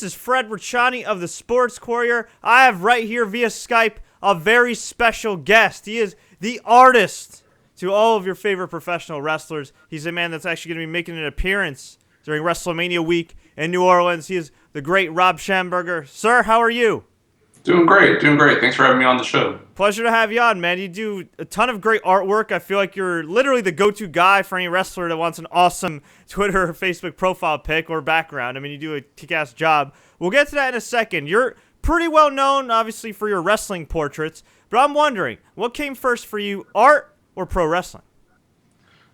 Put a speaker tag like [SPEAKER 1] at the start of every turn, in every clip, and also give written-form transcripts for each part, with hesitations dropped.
[SPEAKER 1] This is Fred Ricciani of the Sports Courier. I have right here via Skype a very special guest. He is the artist to all of your favorite professional wrestlers. He's a man that's actually going to be making an appearance during WrestleMania week in New Orleans. He is the great Rob Schamberger. Sir, how are you?
[SPEAKER 2] Doing great, doing great. Thanks for having me on the show.
[SPEAKER 1] Pleasure to have you on, man. You do a ton of great artwork. I feel like you're literally the go-to guy for any wrestler that wants an awesome Twitter or Facebook profile pic or background. I mean, you do a kick-ass job. We'll get to that in a second. You're pretty well known, obviously, for your wrestling portraits, but I'm wondering, what came first for you, art or pro wrestling?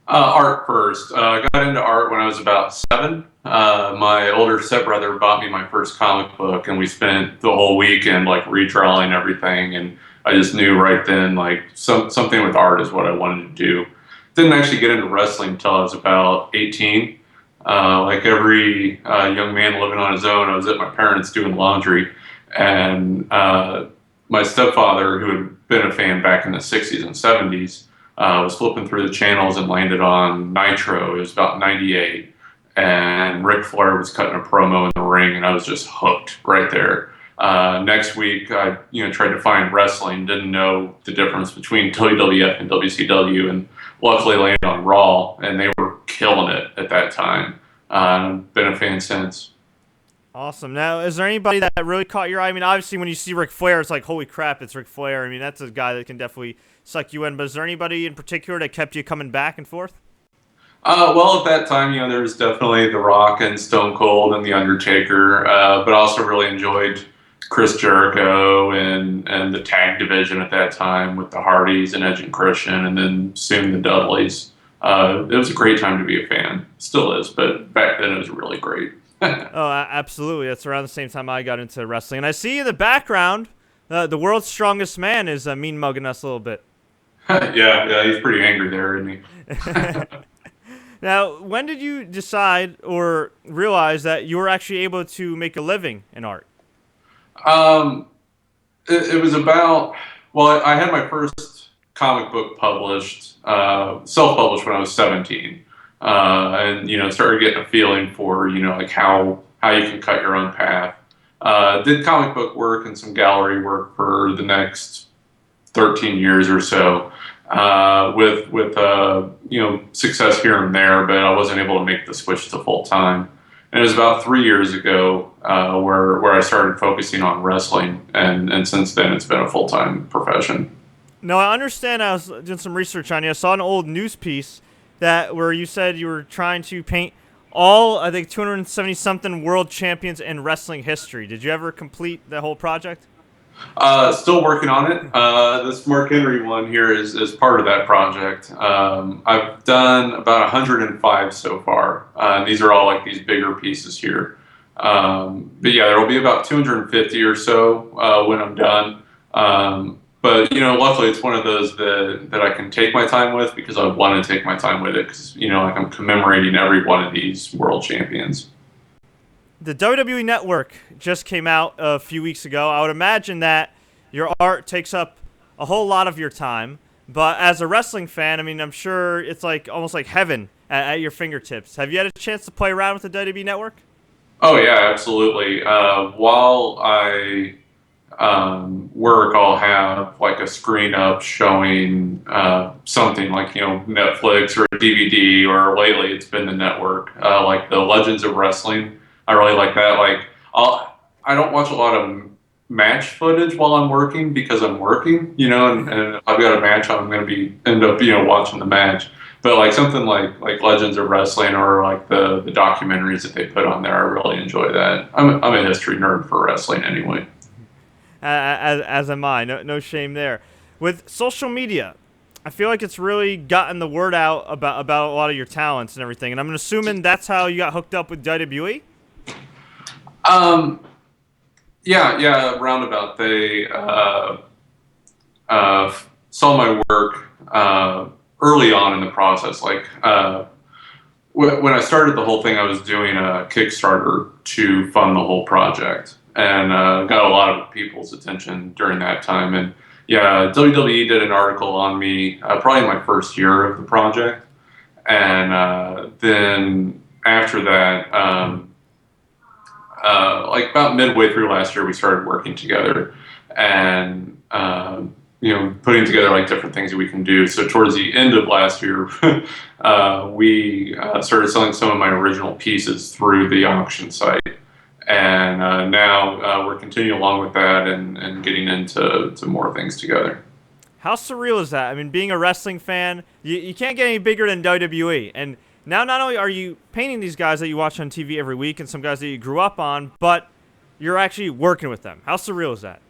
[SPEAKER 2] Art first. I got into art when I was about 7. My older stepbrother bought me my first comic book, and we spent the whole weekend like redrawing everything. And I just knew right then, like something with art is what I wanted to do. Didn't actually get into wrestling until I was about 18. Like every young man living on his own, I was at my parents' doing laundry, and my stepfather, who had been a fan back in the 60s and 70s, was flipping through the channels and landed on Nitro. It was about 98, and Ric Flair was cutting a promo in the ring, and I was just hooked right there. Next week, I tried to find wrestling, didn't know the difference between WWF and WCW, and luckily landed on Raw, and they were killing it at that time. Been a fan since.
[SPEAKER 1] Awesome. Now, is there anybody that really caught your eye? I mean, obviously, when you see Ric Flair, it's like, holy crap, it's Ric Flair. I mean, that's a guy that can definitely suck you in. But is there anybody in particular that kept you coming back and forth?
[SPEAKER 2] Well, at that time, there was definitely The Rock and Stone Cold and The Undertaker, but I also really enjoyed Chris Jericho and the tag division at that time with the Hardys and Edge and Christian, and then soon the Dudleys. It was a great time to be a fan. Still is, but back then it was really great.
[SPEAKER 1] Oh, absolutely. That's around the same time I got into wrestling. And I see in the background, the world's strongest man is mean mugging us a little bit.
[SPEAKER 2] Yeah, he's pretty angry there, isn't he?
[SPEAKER 1] Now, when did you decide or realize that you were actually able to make a living in art?
[SPEAKER 2] Um, it was about, well, I had my first comic book published, self-published when I was 17. And, started getting a feeling for, like how you can cut your own path. Did comic book work and some gallery work for the next 13 years or so, with success here and there, but I wasn't able to make the switch to full time. And it was about 3 years ago where I started focusing on wrestling, and since then it's been a full time profession.
[SPEAKER 1] Now, I understand. I was doing some research on you. I saw an old news piece where you said you were trying to paint all, I think, 270-something world champions in wrestling history. Did you ever complete the whole project?
[SPEAKER 2] Still working on it. This Mark Henry one here is part of that project. I've done about 105 so far. These are all like these bigger pieces here. But yeah, there will be about 250 or so when I'm done. But luckily it's one of those that I can take my time with because I want to take my time with it because like I'm commemorating every one of these world champions.
[SPEAKER 1] The WWE Network just came out a few weeks ago. I would imagine that your art takes up a whole lot of your time. But as a wrestling fan, I mean, I'm sure it's like almost like heaven at your fingertips. Have you had a chance to play around with the WWE Network?
[SPEAKER 2] Oh yeah, absolutely. While I work, I'll have like a screen up showing something like Netflix or a DVD, or lately it's been the network, like the Legends of Wrestling. I really like that. Like I don't watch a lot of match footage while I'm working because I'm working, and if I've got a match, I'm going to end up watching the match. But like something like Legends of Wrestling or like the documentaries that they put on there, I really enjoy that. I'm a history nerd for wrestling anyway.
[SPEAKER 1] As am I. No shame there. With social media, I feel like it's really gotten the word out about a lot of your talents and everything. And I'm assuming that's how you got hooked up with WWE?
[SPEAKER 2] Yeah, roundabout. They saw my work early on in the process. Like when I started the whole thing, I was doing a Kickstarter to fund the whole project, and got a lot of people's attention during that time. And yeah, WWE did an article on me probably my first year of the project, and then after that. like about midway through last year, we started working together and, putting together like different things that we can do. So towards the end of last year, we started selling some of my original pieces through the auction site. And now we're continuing along with that and getting into more things together.
[SPEAKER 1] How surreal is that? I mean, being a wrestling fan, you can't get any bigger than WWE. And now not only are you painting these guys that you watch on TV every week and some guys that you grew up on, but you're actually working with them. How surreal is that?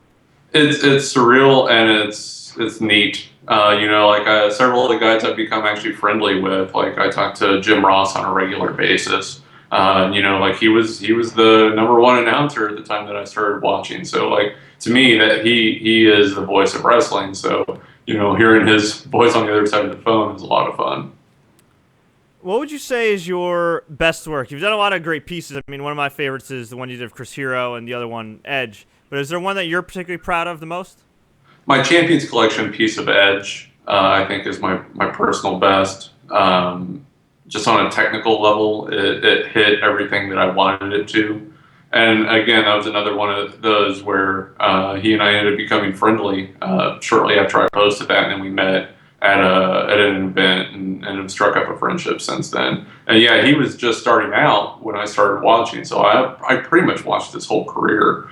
[SPEAKER 2] It's surreal and it's neat. Like several of the guys I've become actually friendly with. Like I talk to Jim Ross on a regular basis. Like he was the number one announcer at the time that I started watching. So like to me that he is the voice of wrestling. So hearing his voice on the other side of the phone is a lot of fun.
[SPEAKER 1] What would you say is your best work? You've done a lot of great pieces. I mean, one of my favorites is the one you did of Chris Hero and the other one, Edge. But is there one that you're particularly proud of the most?
[SPEAKER 2] My Champions Collection piece of Edge, I think, is my personal best. Just on a technical level, it hit everything that I wanted it to. And again, that was another one of those where he and I ended up becoming friendly shortly after I posted that, and then we met at an event and have struck up a friendship since then. And yeah, he was just starting out when I started watching, so I pretty much watched his whole career.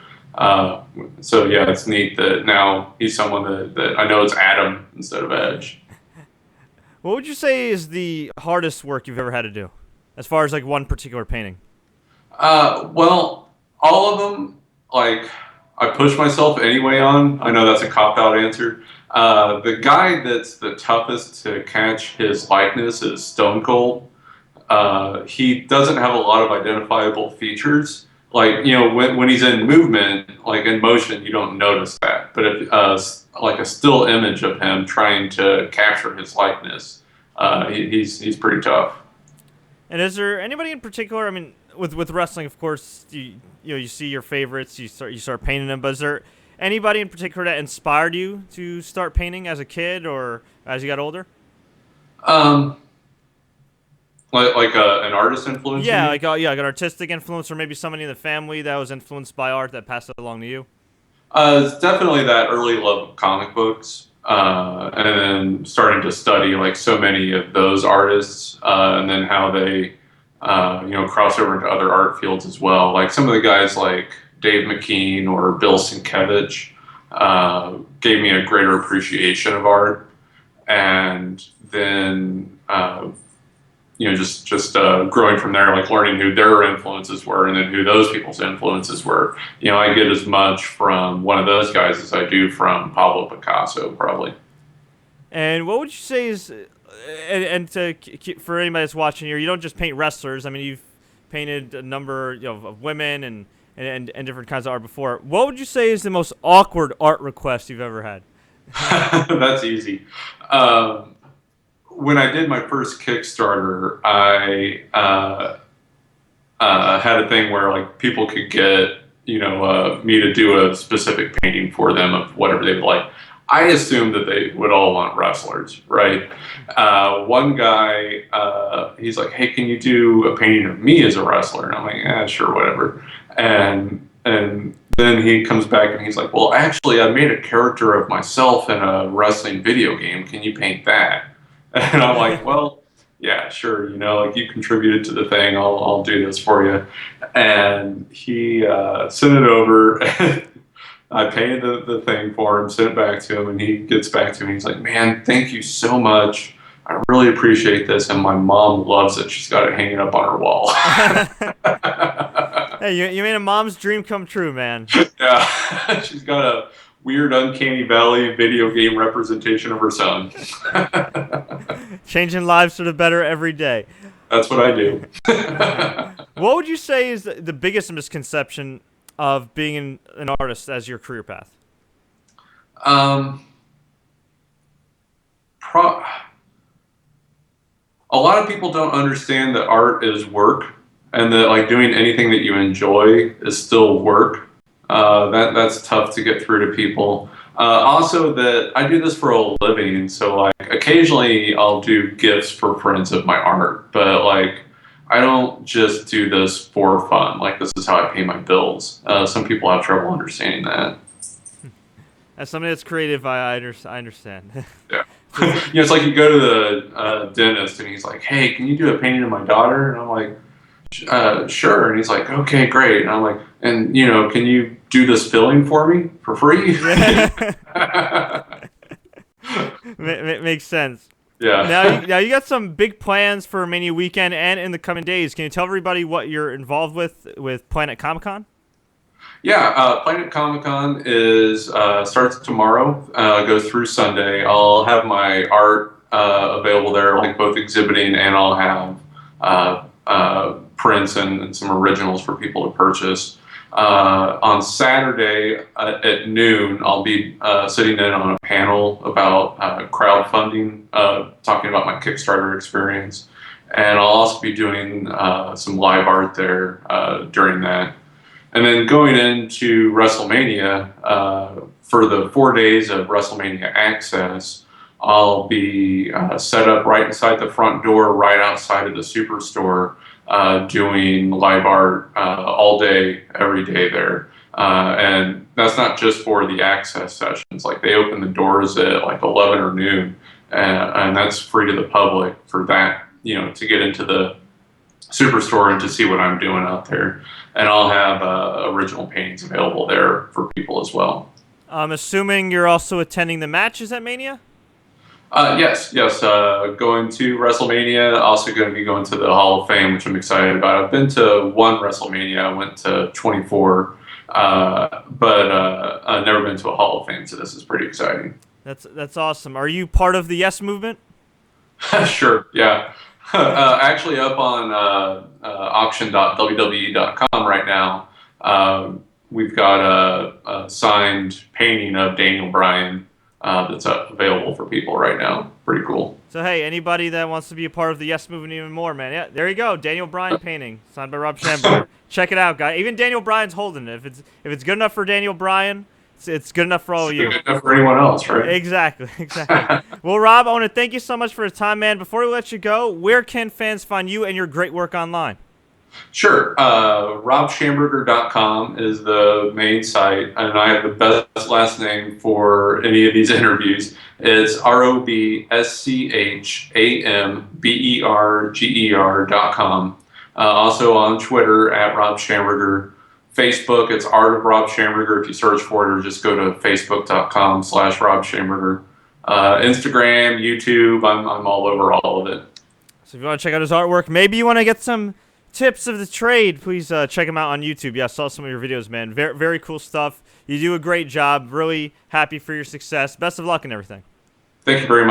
[SPEAKER 2] So yeah, it's neat that now he's someone that I know it's Adam instead of Edge.
[SPEAKER 1] What would you say is the hardest work you've ever had to do, as far as like one particular painting?
[SPEAKER 2] Well, all of them, like I push myself anyway on. I know that's a cop-out answer. The guy that's the toughest to catch his likeness is Stone Cold. He doesn't have a lot of identifiable features. Like, when he's in movement, like in motion, you don't notice that. But if like a still image of him trying to capture his likeness, he's pretty tough.
[SPEAKER 1] And is there anybody in particular? I mean, with wrestling, of course, you see your favorites, you start painting them. But is there anybody in particular that inspired you to start painting as a kid or as you got older?
[SPEAKER 2] Like an artist influence?
[SPEAKER 1] Yeah, like an artistic influence, or maybe somebody in the family that was influenced by art that passed it along to you.
[SPEAKER 2] It's definitely that early love of comic books, and then starting to study like so many of those artists, and then how they, cross over into other art fields as well. Like some of the guys like Dave McKean or Bill Sienkiewicz gave me a greater appreciation of art, and then. Just growing from there, like learning who their influences were and then who those people's influences were. I get as much from one of those guys as I do from Pablo Picasso, probably.
[SPEAKER 1] And what would you say is, for anybody that's watching here, you don't just paint wrestlers. I mean, you've painted a number of women and different kinds of art before. What would you say is the most awkward art request you've ever had?
[SPEAKER 2] That's easy. When I did my first Kickstarter, I had a thing where like people could get me to do a specific painting for them of whatever they would like. I assumed that they would all want wrestlers, right? One guy, he's like, "Hey, can you do a painting of me as a wrestler?" And I'm like, "Yeah, sure, whatever." And then he comes back and he's like, "Well, actually, I made a character of myself in a wrestling video game. Can you paint that?" And I'm like, "Well, yeah, sure. Like you contributed to the thing. I'll do this for you." And he sent it over. I painted the thing for him, sent it back to him, and he gets back to me. He's like, "Man, thank you so much. I really appreciate this, and my mom loves it. She's got it hanging up on her wall."
[SPEAKER 1] Hey, you made a mom's dream come true, man.
[SPEAKER 2] Yeah, she's got a weird uncanny valley video game representation of her son.
[SPEAKER 1] Changing lives for the better every day.
[SPEAKER 2] That's what I do.
[SPEAKER 1] What would you say is the biggest misconception of being an artist as your career path?
[SPEAKER 2] A lot of people don't understand that art is work and that like doing anything that you enjoy is still work. That's tough to get through to people. Also, that I do this for a living, so like occasionally I'll do gifts for friends of my art, but like I don't just do this for fun. Like, this is how I pay my bills. Some people have trouble understanding that.
[SPEAKER 1] As somebody that's creative, I understand.
[SPEAKER 2] Yeah. It's like you go to the dentist and he's like, "Hey, can you do a painting of my daughter?" And I'm like, "Sure." And he's like, "Okay, great." And I'm like, "And can you do this filling for me for free?"
[SPEAKER 1] Makes sense.
[SPEAKER 2] Yeah.
[SPEAKER 1] Now you got some big plans for Mania weekend and in the coming days. Can you tell everybody what you're involved with Planet Comic Con?
[SPEAKER 2] Yeah, Planet Comic Con is starts tomorrow, goes through Sunday. I'll have my art available there, like both exhibiting, and I'll have prints and some originals for people to purchase. On Saturday at noon, I'll be sitting in on a panel about crowdfunding, talking about my Kickstarter experience, and I'll also be doing some live art there during that. And then going into WrestleMania, for the 4 days of WrestleMania Access, I'll be set up right inside the front door, right outside of the Superstore, doing live art all day, every day there. And that's not just for the Access sessions. Like, they open the doors at like 11 or noon, and that's free to the public for that, to get into the Superstore and to see what I'm doing out there. And I'll have original paintings available there for people as well.
[SPEAKER 1] I'm assuming you're also attending the matches at Mania?
[SPEAKER 2] Yes. Going to WrestleMania, also going to be going to the Hall of Fame, which I'm excited about. I've been to one WrestleMania. I went to 24, but I've never been to a Hall of Fame, so this is pretty exciting.
[SPEAKER 1] That's awesome. Are you part of the Yes movement?
[SPEAKER 2] Sure, yeah. Actually, up on auction.wwe.com right now, we've got a signed painting of Daniel Bryan that's available for people right now. Pretty cool.
[SPEAKER 1] So hey, anybody that wants to be a part of the Yes movement even more, man, yeah, there you go. Daniel Bryan painting signed by Rob Schamberger. Check it out, guys. Even Daniel Bryan's holding it. If it's good enough for Daniel Bryan, it's good enough for all of you.
[SPEAKER 2] Good enough for anyone else, right?
[SPEAKER 1] Exactly. Well, Rob, I want to thank you so much for your time, man. Before we let you go, where can fans find you and your great work online?
[SPEAKER 2] Sure. RobSchamberger.com is the main site, and I have the best last name for any of these interviews. It's RobSchamberger.com. Also on Twitter at Rob Schamberger. Facebook, it's Art of Rob Schamberger. If you search for it, or just go to facebook.com/Rob Schamberger. Instagram, YouTube, I'm all over all of it.
[SPEAKER 1] So if you want to check out his artwork, maybe you want to get some tips of the trade, please check him out on YouTube. Yeah, I saw some of your videos, man. Very, very cool stuff. You do a great job. Really happy for your success. Best of luck and everything.
[SPEAKER 2] Thank you very much.